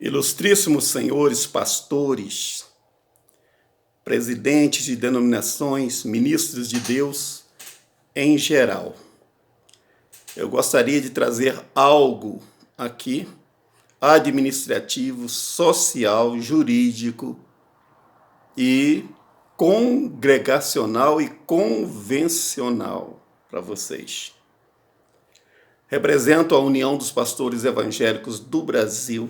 Ilustríssimos senhores pastores, presidentes de denominações, ministros de Deus em geral, eu gostaria de trazer algo aqui administrativo, social, jurídico e congregacional e convencional para vocês. Represento a União dos Pastores Evangélicos do Brasil,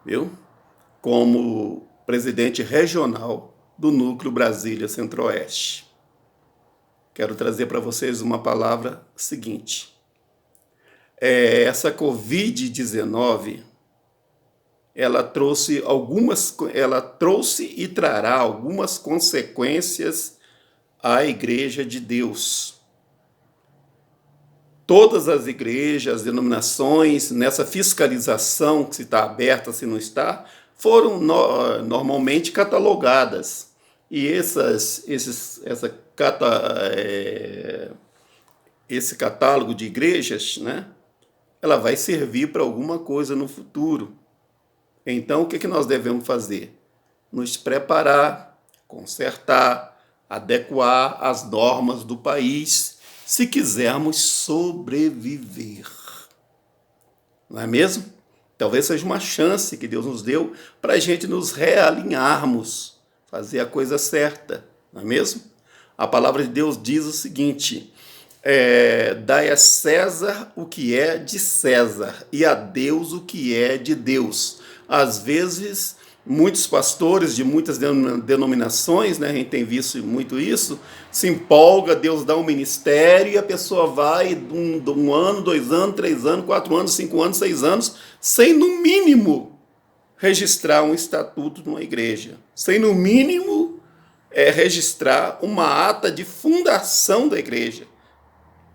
viu? Como presidente regional do Núcleo Brasília Centro-Oeste. Quero trazer para vocês uma palavra seguinte. Essa Covid-19, ela trouxe e trará algumas consequências à Igreja de Deus. Todas as igrejas, as denominações, nessa fiscalização, que se está aberta, se não está, foram normalmente catalogadas. E esse catálogo de igrejas, né, ela vai servir para alguma coisa no futuro. Então, o que nós devemos fazer? Nos preparar, consertar, adequar às normas do país, se quisermos sobreviver. Não é mesmo? Talvez seja uma chance que Deus nos deu para a gente nos realinharmos, fazer a coisa certa. Não é mesmo? A palavra de Deus diz o seguinte: dai a César o que é de César e a Deus o que é de Deus. Às vezes, muitos pastores de muitas denominações, né, a gente tem visto muito isso, se empolga, Deus dá um ministério e a pessoa vai um ano, 2 anos, 3 anos, 4 anos, 5 anos, 6 anos, sem no mínimo registrar um estatuto de uma igreja, sem no mínimo registrar uma ata de fundação da igreja.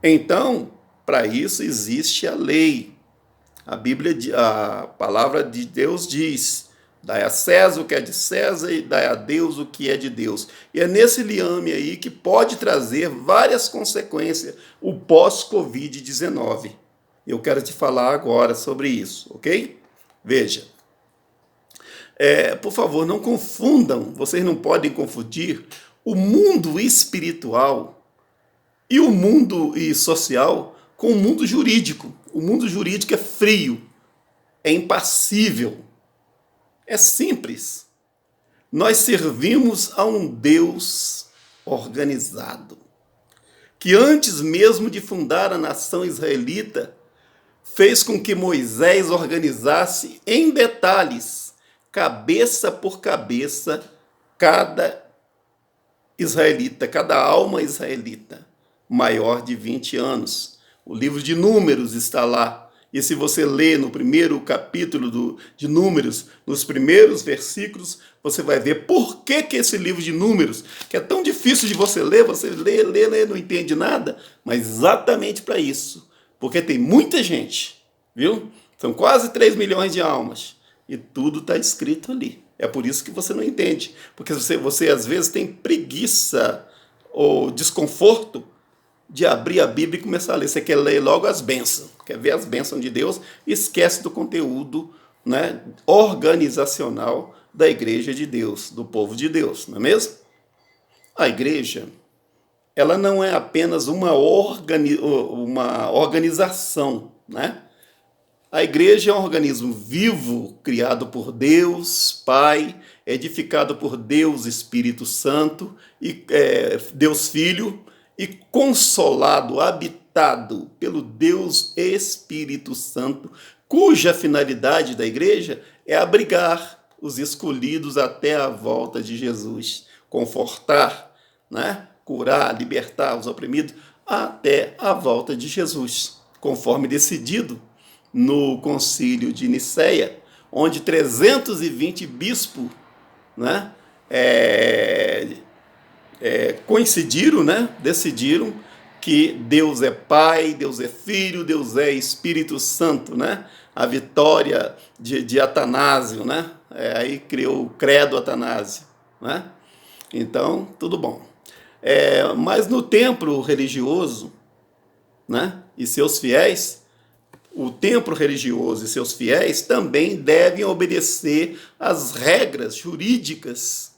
Então, para isso existe a lei. A palavra de Deus diz: dai a César o que é de César e dai a Deus o que é de Deus. E é nesse liame aí que pode trazer várias consequências, o pós-Covid-19. Eu quero te falar agora sobre isso, ok? Veja, por favor, não confundam, vocês não podem confundir o mundo espiritual e o mundo social com o mundo jurídico. O mundo jurídico é frio, é impassível, é simples. Nós servimos a um Deus organizado, que antes mesmo de fundar a nação israelita, fez com que Moisés organizasse em detalhes, cabeça por cabeça, cada israelita, cada alma israelita, maior de 20 anos. O livro de Números está lá. E se você ler no primeiro capítulo de Números, nos primeiros versículos, você vai ver por que esse livro de Números, que é tão difícil de você lê, não entende nada, mas exatamente para isso. Porque tem muita gente, viu? São quase 3 milhões de almas. E tudo está escrito ali. É por isso que você não entende. Porque você às vezes tem preguiça ou desconforto de abrir a Bíblia e começar a ler. Você quer ler logo as bênçãos, quer ver as bênçãos de Deus, esquece do conteúdo, né, organizacional da igreja de Deus, do povo de Deus, não é mesmo? A igreja, ela não é apenas uma organização, né? A igreja é um organismo vivo, criado por Deus Pai, edificado por Deus Espírito Santo, e Deus Filho, e consolado, habitado pelo Deus Espírito Santo, cuja finalidade da igreja é abrigar os escolhidos até a volta de Jesus, confortar, né? Curar, libertar os oprimidos até a volta de Jesus, conforme decidido no concílio de Nicéia, onde 320 bispos, né, coincidiram, né, decidiram que Deus é Pai, Deus é Filho, Deus é Espírito Santo, né? A vitória de Atanásio, né? Aí criou o credo Atanásio, né? Então, tudo bom. Mas no templo religioso, né, e seus fiéis, o templo religioso e seus fiéis também devem obedecer às regras jurídicas,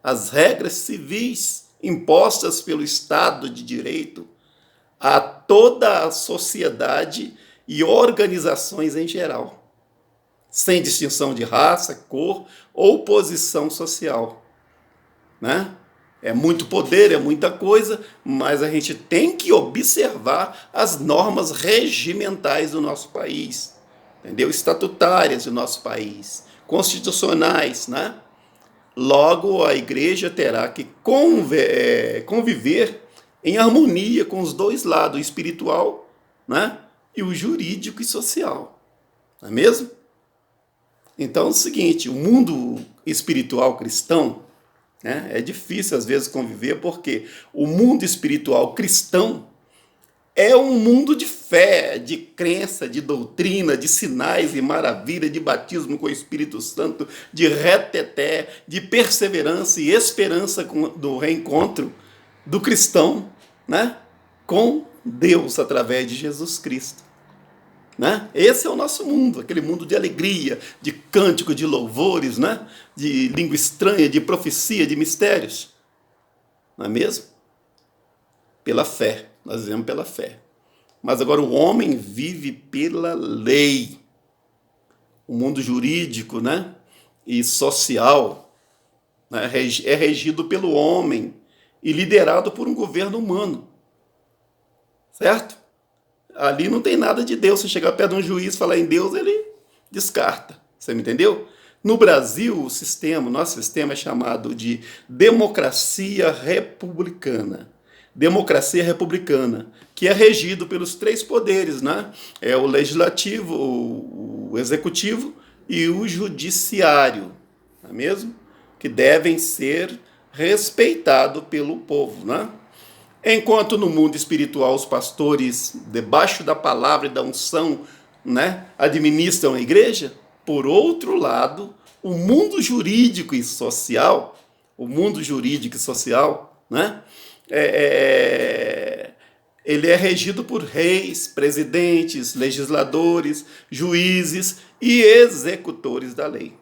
às regras civis impostas pelo Estado de Direito a toda a sociedade e organizações em geral, sem distinção de raça, cor ou posição social, né? É muito poder, é muita coisa, mas a gente tem que observar as normas regimentais do nosso país, entendeu? Estatutárias do nosso país, constitucionais, né? Logo, a igreja terá que conviver em harmonia com os dois lados, o espiritual, né? E o jurídico e social, não é mesmo? Então é o seguinte, o mundo espiritual cristão, né, é difícil às vezes conviver porque o mundo espiritual cristão é um mundo de fé, de crença, de doutrina, de sinais e maravilha, de batismo com o Espírito Santo, de reteté, de perseverança e esperança do reencontro do cristão, né, com Deus através de Jesus Cristo. Né? Esse é o nosso mundo, aquele mundo de alegria, de cântico, de louvores, né? De língua estranha, de profecia, de mistérios. Não é mesmo? Pela fé, nós vivemos pela fé. Mas agora o homem vive pela lei. O mundo jurídico, né? E social, né? É regido pelo homem e liderado por um governo humano. Certo? Ali não tem nada de Deus. Se chegar perto de um juiz e falar em Deus, ele descarta. Você me entendeu? No Brasil, nosso sistema é chamado de democracia republicana. Democracia republicana, que é regido pelos três poderes, né? É o legislativo, o executivo e o judiciário, não é mesmo? Que devem ser respeitados pelo povo, né? Enquanto no mundo espiritual os pastores, debaixo da palavra e da unção, né, administram a igreja, por outro lado, o mundo jurídico e social, né, ele é regido por reis, presidentes, legisladores, juízes e executores da lei.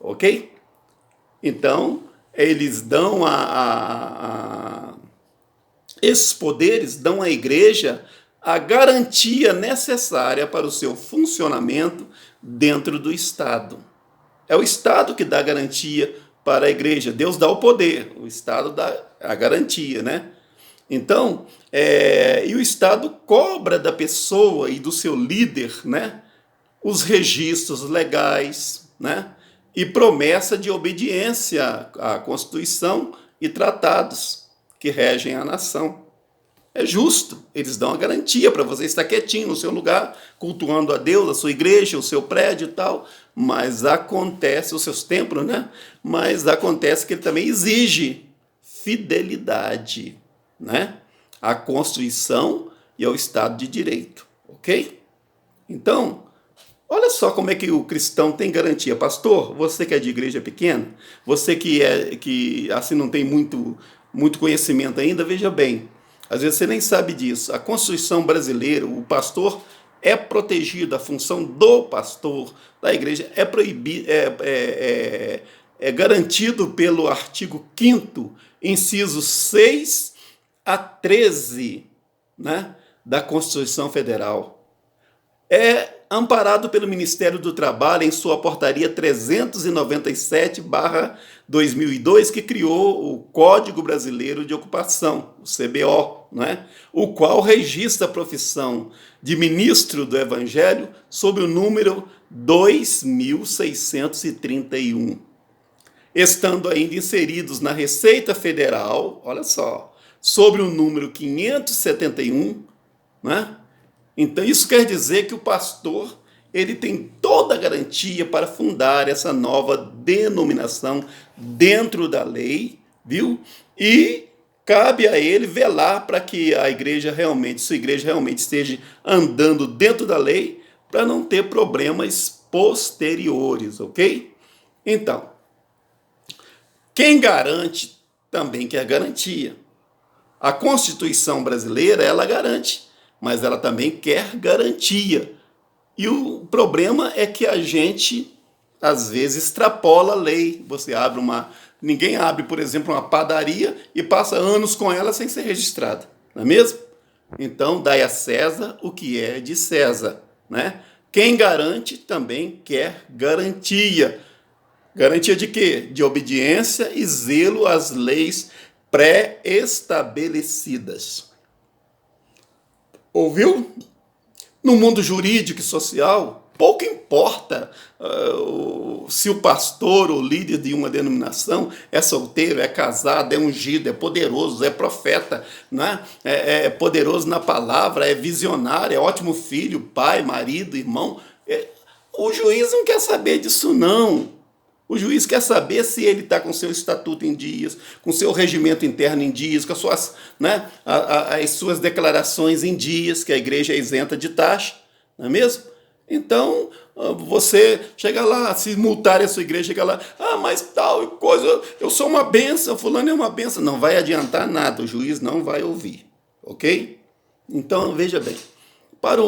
Ok? Então, eles dão esses poderes dão à igreja a garantia necessária para o seu funcionamento dentro do Estado. É o Estado que dá garantia para a igreja. Deus dá o poder, o Estado dá a garantia, né? Então, e o Estado cobra da pessoa e do seu líder, né, os registros legais, né, e promessa de obediência à Constituição e tratados que regem a nação. É justo, eles dão a garantia para você estar quietinho no seu lugar, cultuando a Deus, a sua igreja, o seu prédio e tal, mas acontece, os seus templos, né? Mas acontece que ele também exige fidelidade, né? À Constituição e ao Estado de Direito, ok? Então, olha só como é que o cristão tem garantia. Pastor, você que é de igreja pequena, você que assim não tem muito conhecimento ainda, veja bem, às vezes você nem sabe disso. A Constituição brasileira, o pastor é protegido, a função do pastor da igreja é garantido pelo artigo 5º, incisos 6 a 13, né, da Constituição Federal. É amparado pelo Ministério do Trabalho em sua portaria 397/2002, que criou o Código Brasileiro de Ocupação, o CBO, né? O qual registra a profissão de ministro do Evangelho sob o número 2631. Estando ainda inseridos na Receita Federal, olha só, sobre o número 571, né? Então, isso quer dizer que o pastor ele tem toda a garantia para fundar essa nova denominação dentro da lei, viu? E cabe a ele velar para que sua igreja realmente esteja andando dentro da lei para não ter problemas posteriores, ok? Então, quem garante também quer garantia. A Constituição brasileira, ela garante, mas ela também quer garantia. E o problema é que a gente, às vezes, extrapola a lei. Ninguém abre, por exemplo, uma padaria e passa anos com ela sem ser registrada, não é mesmo? Então, dai a César o que é de César, né? Quem garante também quer garantia. Garantia de quê? De obediência e zelo às leis pré-estabelecidas. Ouviu? No mundo jurídico e social, pouco importa se o pastor ou líder de uma denominação é solteiro, é casado, é ungido, é poderoso, é profeta, né? É poderoso na palavra, é visionário, é ótimo filho, pai, marido, irmão. O juiz não quer saber disso, não. O juiz quer saber se ele está com seu estatuto em dias, com seu regimento interno em dias, com as suas, né, as suas declarações em dias, que a igreja é isenta de taxa, não é mesmo? Então, você chega lá, se multar a sua igreja, chega lá, mas tal coisa, eu sou uma benção, fulano é uma benção. Não vai adiantar nada, o juiz não vai ouvir, ok? Então, veja bem, para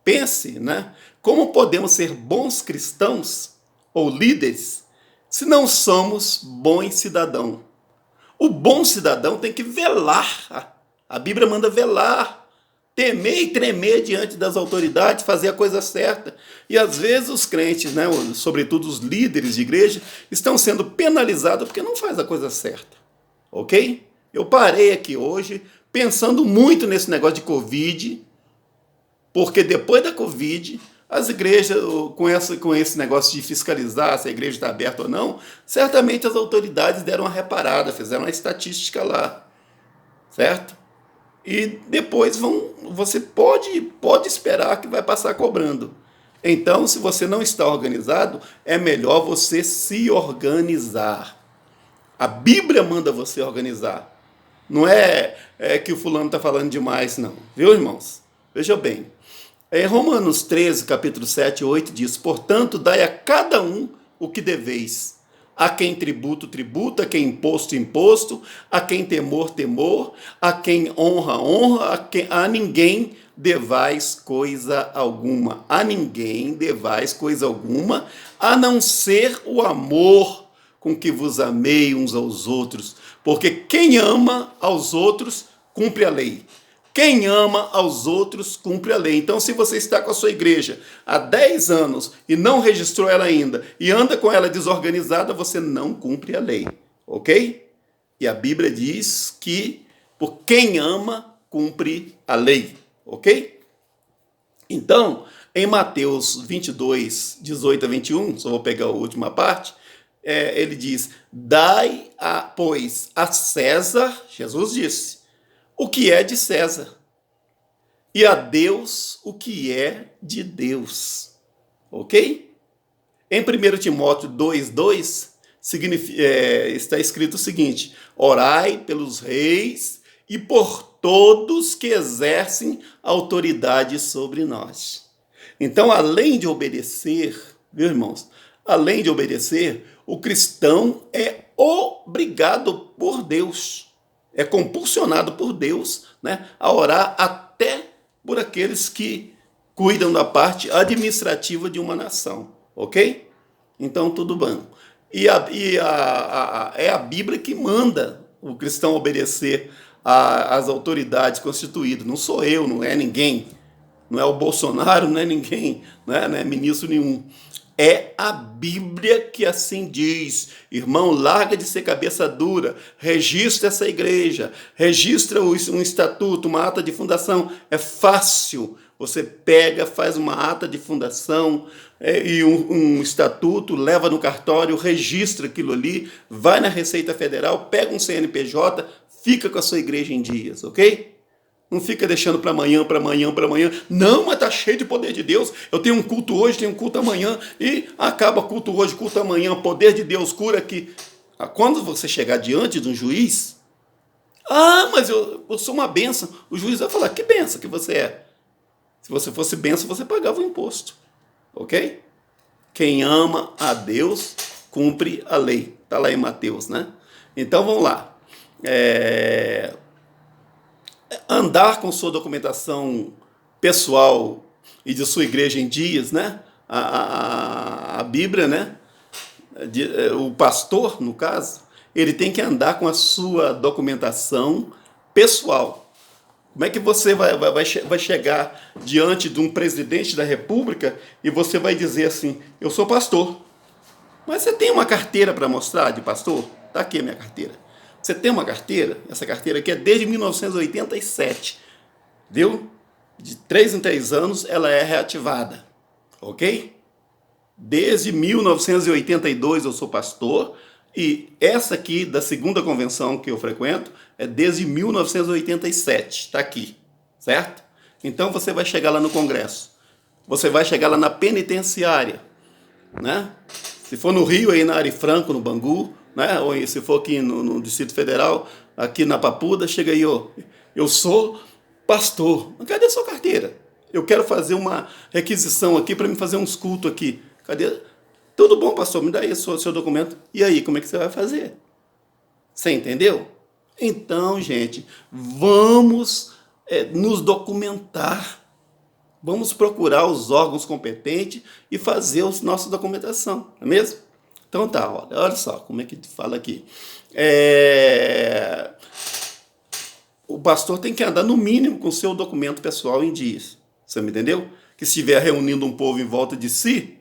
pense, né? Como podemos ser bons cristãos ou líderes se não somos bons cidadãos? O bom cidadão tem que velar. A Bíblia manda velar, temer e tremer diante das autoridades, fazer a coisa certa. E às vezes os crentes, né, sobretudo os líderes de igreja, estão sendo penalizados porque não faz a coisa certa. Ok? Eu parei aqui hoje pensando muito nesse negócio de Covid, porque depois da Covid, as igrejas, com esse negócio de fiscalizar se a igreja está aberta ou não, certamente as autoridades deram uma reparada, fizeram uma estatística lá, certo? E depois você pode esperar que vai passar cobrando. Então, se você não está organizado, é melhor você se organizar. A Bíblia manda você organizar. Não é que o fulano está falando demais, não. Viu, irmãos? Veja bem. Em Romanos 13, capítulo 7 e 8 diz: portanto, dai a cada um o que deveis. A quem tributo, tributo, a quem imposto, imposto, a quem temor, temor, a quem honra, honra, a ninguém devais coisa alguma. A ninguém devais coisa alguma, a não ser o amor com que vos amei uns aos outros. Porque quem ama aos outros, cumpre a lei. Quem ama aos outros, cumpre a lei. Então, se você está com a sua igreja há 10 anos e não registrou ela ainda, e anda com ela desorganizada, você não cumpre a lei, ok? E a Bíblia diz que por quem ama, cumpre a lei, ok? Então, em Mateus 22, 18 a 21, só vou pegar a última parte, ele diz: dai, pois, a César, Jesus disse, o que é de César, e a Deus o que é de Deus. Ok? Em 1 Timóteo 2,2 está escrito o seguinte: orai pelos reis e por todos que exercem autoridade sobre nós. Então, além de obedecer, viu, irmãos? Além de obedecer, o cristão é obrigado por Deus, é compulsionado por Deus, né, a orar até por aqueles que cuidam da parte administrativa de uma nação, ok? Então, tudo bem. É a Bíblia que manda o cristão obedecer às autoridades constituídas. Não sou eu, não é ninguém. Não é o Bolsonaro, não é ninguém, não é ministro nenhum. É a Bíblia que assim diz. Irmão, larga de ser cabeça dura, registra essa igreja, registra um estatuto, uma ata de fundação. É fácil. Você pega, faz uma ata de fundação e um estatuto, leva no cartório, registra aquilo ali, vai na Receita Federal, pega um CNPJ, fica com a sua igreja em dias, ok? Não fica deixando para amanhã, para amanhã, para amanhã. Não, mas tá cheio de poder de Deus. Eu tenho um culto hoje, tenho um culto amanhã. E acaba culto hoje, culto amanhã. Poder de Deus, cura aqui. Quando você chegar diante de um juiz, mas eu sou uma bênção. O juiz vai falar: que bênção que você é? Se você fosse bênção, você pagava o imposto. Ok? Quem ama a Deus, cumpre a lei. Está lá em Mateus, né? Então vamos lá. Andar com sua documentação pessoal e de sua igreja em dias, né? A Bíblia, né? O pastor, no caso, ele tem que andar com a sua documentação pessoal. Como é que você vai chegar diante de um presidente da República e você vai dizer assim, eu sou pastor, mas você tem uma carteira para mostrar de pastor? Está aqui a minha carteira. Você tem uma carteira? Essa carteira aqui é desde 1987, viu? De 3 em 3 anos ela é reativada, ok? Desde 1982 eu sou pastor e essa aqui da segunda convenção que eu frequento é desde 1987, está aqui, certo? Então você vai chegar lá no Congresso, você vai chegar lá na penitenciária, né? Se for no Rio, aí na Ari Franco, no Bangu, né? Ou se for aqui no Distrito Federal, aqui na Papuda, chega aí, ó, eu sou pastor. Cadê a sua carteira? Eu quero fazer uma requisição aqui para me fazer uns cultos aqui. Cadê? Tudo bom, pastor, me dá aí o seu documento. E aí, como é que você vai fazer? Você entendeu? Então, gente, vamos nos documentar. Vamos procurar os órgãos competentes e fazer a nossa documentação, não é mesmo? Então tá, olha só como é que fala aqui. O pastor tem que andar no mínimo com o seu documento pessoal em dias. Você me entendeu? Que se estiver reunindo um povo em volta de si,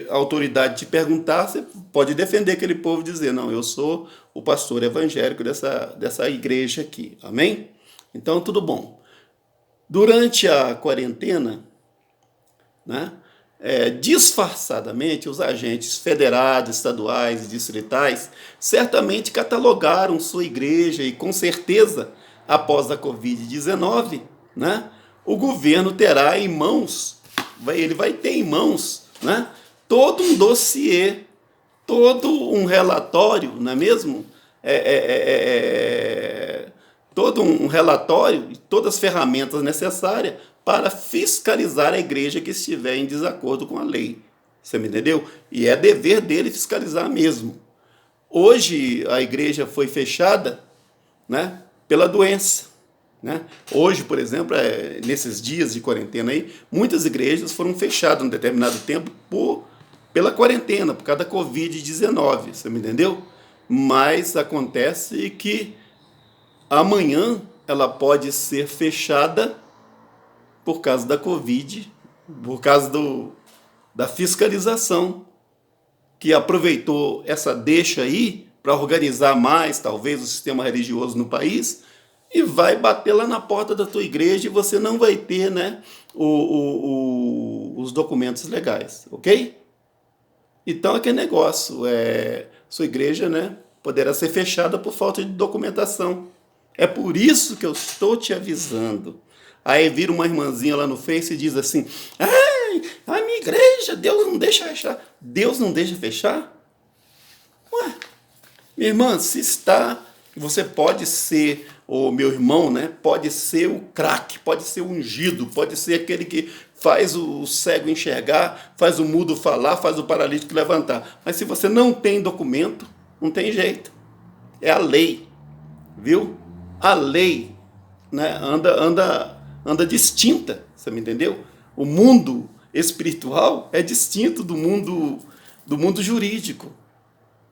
a autoridade te perguntar, você pode defender aquele povo e dizer, não, eu sou o pastor evangélico dessa igreja aqui. Amém? Então, tudo bom. Durante a quarentena, né, disfarçadamente, os agentes federados, estaduais e distritais certamente catalogaram sua igreja e, com certeza, após a Covid-19, né, o governo terá em mãos, ele vai ter em mãos, né, todo um dossiê, todo um relatório, não é mesmo? Todo um relatório e todas as ferramentas necessárias para fiscalizar a igreja que estiver em desacordo com a lei. Você me entendeu? E é dever dele fiscalizar mesmo. Hoje a igreja foi fechada, né, pela doença. Né? Hoje, por exemplo, nesses dias de quarentena aí, muitas igrejas foram fechadas um determinado tempo pela quarentena, por causa da Covid-19. Você me entendeu? Mas acontece que amanhã ela pode ser fechada por causa da Covid, por causa da fiscalização, que aproveitou essa deixa aí para organizar mais, talvez, o sistema religioso no país, e vai bater lá na porta da tua igreja e você não vai ter, né, os documentos legais, ok? Então, aquele negócio, sua igreja, né, poderá ser fechada por falta de documentação. É por isso que eu estou te avisando. Aí vira uma irmãzinha lá no Face e diz assim, ai, a minha igreja, Deus não deixa fechar. Deus não deixa fechar? Ué, minha irmã, se está, você pode ser, ou meu irmão, né, pode ser o craque, pode ser o ungido, pode ser aquele que faz o cego enxergar, faz o mudo falar, faz o paralítico levantar. Mas se você não tem documento, não tem jeito. É a lei, viu? A lei, né, anda distinta, você me entendeu? O mundo espiritual é distinto do mundo jurídico.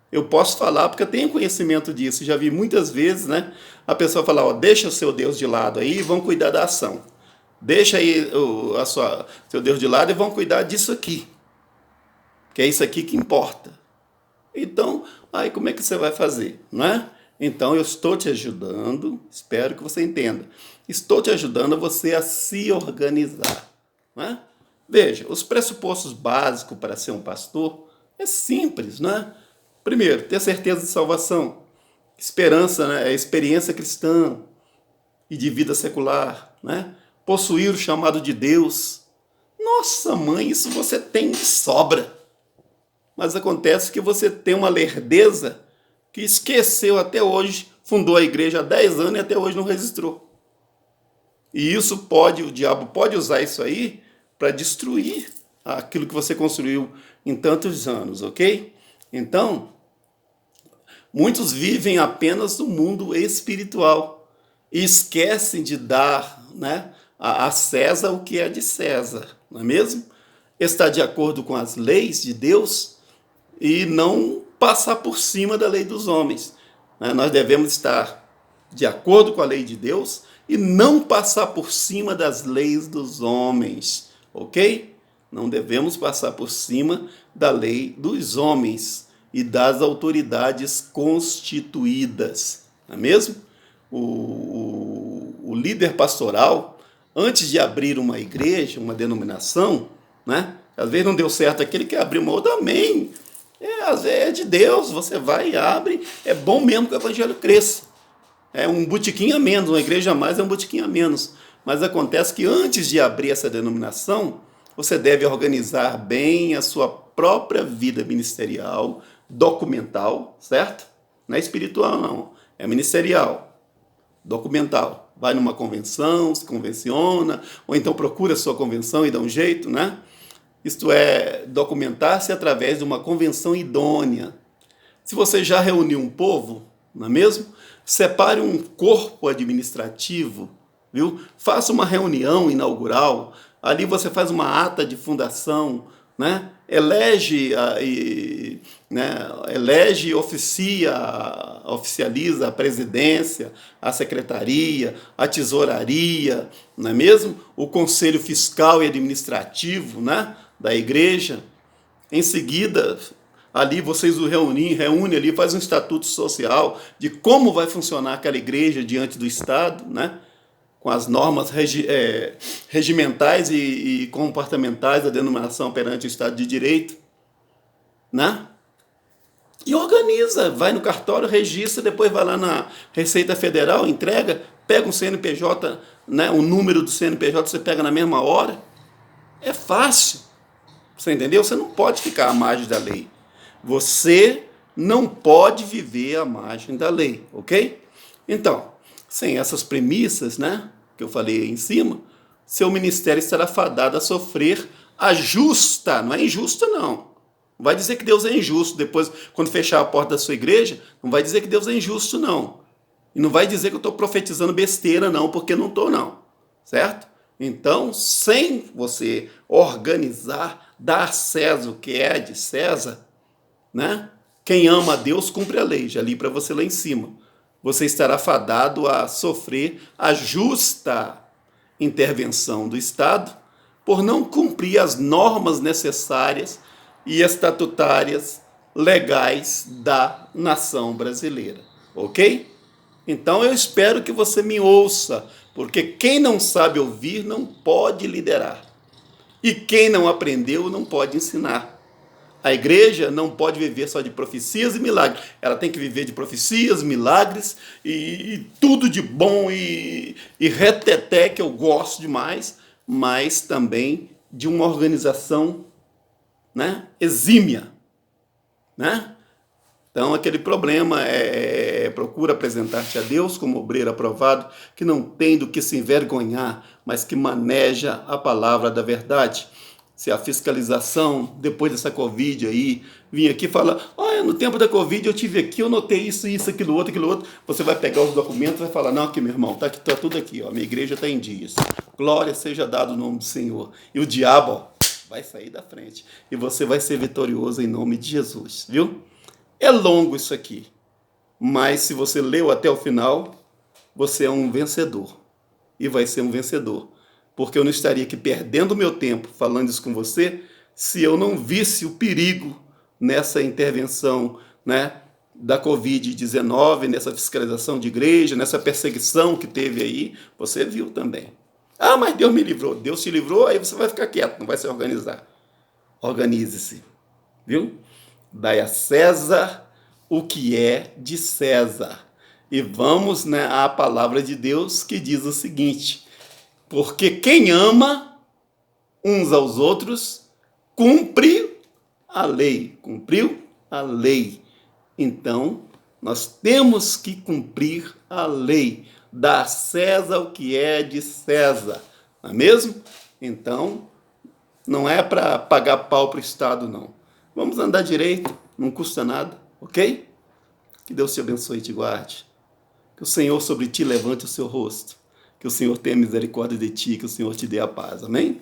Eu posso falar porque eu tenho conhecimento disso. Já vi muitas vezes, né, a pessoa falar, ó, deixa o seu Deus de lado aí e vão cuidar da ação. Deixa aí seu Deus de lado e vão cuidar disso aqui. Que é isso aqui que importa. Então, aí como é que você vai fazer, não é? Então, eu estou te ajudando, espero que você entenda. Estou te ajudando a você a se organizar. Não é? Veja, os pressupostos básicos para ser um pastor é simples, não é? Primeiro, ter certeza de salvação, esperança, né? Experiência cristã e de vida secular, né? Possuir o chamado de Deus. Nossa, mãe, isso você tem de sobra. Mas acontece que você tem uma lerdeza que esqueceu até hoje, fundou a igreja há 10 anos e até hoje não registrou. E isso o diabo pode usar isso aí para destruir aquilo que você construiu em tantos anos, ok? Então, muitos vivem apenas no mundo espiritual e esquecem de dar, né, a César o que é de César, não é mesmo? Estar de acordo com as leis de Deus e não passar por cima da lei dos homens. Nós devemos estar de acordo com a lei de Deus e não passar por cima das leis dos homens, ok? Não devemos passar por cima da lei dos homens e das autoridades constituídas, não é mesmo? O líder pastoral, antes de abrir uma igreja, uma denominação, né? Às vezes não deu certo aquele que abriu uma outra, amém. Às vezes é de Deus, você vai e abre, é bom mesmo que o evangelho cresça. É um botiquim a menos, uma igreja a mais é um botiquim a menos. Mas acontece que antes de abrir essa denominação, você deve organizar bem a sua própria vida ministerial, documental, certo? Não é espiritual, não. É ministerial, documental. Vai numa convenção, se convenciona, ou então procura a sua convenção e dá um jeito, né? Isto é, documentar-se através de uma convenção idônea. Se você já reuniu um povo, não é mesmo? Separe um corpo administrativo, viu? Faça uma reunião inaugural, ali você faz uma ata de fundação, né? Elege e oficializa a presidência, a secretaria, a tesouraria, não é mesmo? O conselho fiscal e administrativo, né, da igreja. Em seguida, ali vocês o reúnem ali, faz um estatuto social de como vai funcionar aquela igreja diante do Estado, né? Com as normas regimentais e comportamentais da denominação perante o Estado de Direito, né? E organiza, vai no cartório, registra, depois vai lá na Receita Federal, entrega, pega um CNPJ, né? O número do CNPJ você pega na mesma hora. É fácil, você entendeu? Você não pode ficar à margem da lei. Você não pode viver à margem da lei, ok? Então, sem essas premissas, né, que eu falei aí em cima, seu ministério estará fadado a sofrer a justa, não é injusta não. Não vai dizer que Deus é injusto depois, quando fechar a porta da sua igreja, não vai dizer que Deus é injusto não. E não vai dizer que eu estou profetizando besteira não, porque não estou não, certo? Então, sem você organizar, dar a César o que é de César, né? Quem ama a Deus cumpre a lei, já li para você lá em cima. Você estará fadado a sofrer a justa intervenção do Estado por não cumprir as normas necessárias e estatutárias legais da nação brasileira, ok? Então eu espero que você me ouça, porque quem não sabe ouvir não pode liderar. E quem não aprendeu não pode ensinar. A igreja não pode viver só de profecias e milagres. Ela tem que viver de profecias, milagres e tudo de bom e reteté, que eu gosto demais, mas também de uma organização, né, exímia, né? Então, aquele problema procura apresentar-te a Deus como obreiro aprovado, que não tem do que se envergonhar, mas que maneja a palavra da verdade. Se a fiscalização, depois dessa Covid aí, vir aqui e falar, olha, no tempo da Covid eu tive aqui, eu notei isso, aquilo outro, você vai pegar os documentos e vai falar, não, aqui meu irmão, tá tudo aqui, ó, minha igreja está em dias. Glória seja dado o nome do Senhor. E o diabo, ó, vai sair da frente. E você vai ser vitorioso em nome de Jesus, viu? É longo isso aqui, mas se você leu até o final, você é um vencedor. E vai ser um vencedor. Porque eu não estaria aqui perdendo meu tempo falando isso com você se eu não visse o perigo nessa intervenção, né, da Covid-19, nessa fiscalização de igreja, nessa perseguição que teve aí. Você viu também. Ah, mas Deus me livrou. Deus te livrou, aí você vai ficar quieto, não vai se organizar. Organize-se, viu? Dai a César o que é de César. E vamos, né, à palavra de Deus que diz o seguinte: porque quem ama uns aos outros cumpre a lei. Cumpriu a lei. Então, nós temos que cumprir a lei. Dar a César o que é de César. Não é mesmo? Então, não é para pagar pau para o Estado, não. Vamos andar direito, não custa nada, ok? Que Deus te abençoe e te guarde. Que o Senhor sobre ti levante o seu rosto Que o Senhor tenha misericórdia de ti, que o Senhor te dê a paz. Amém?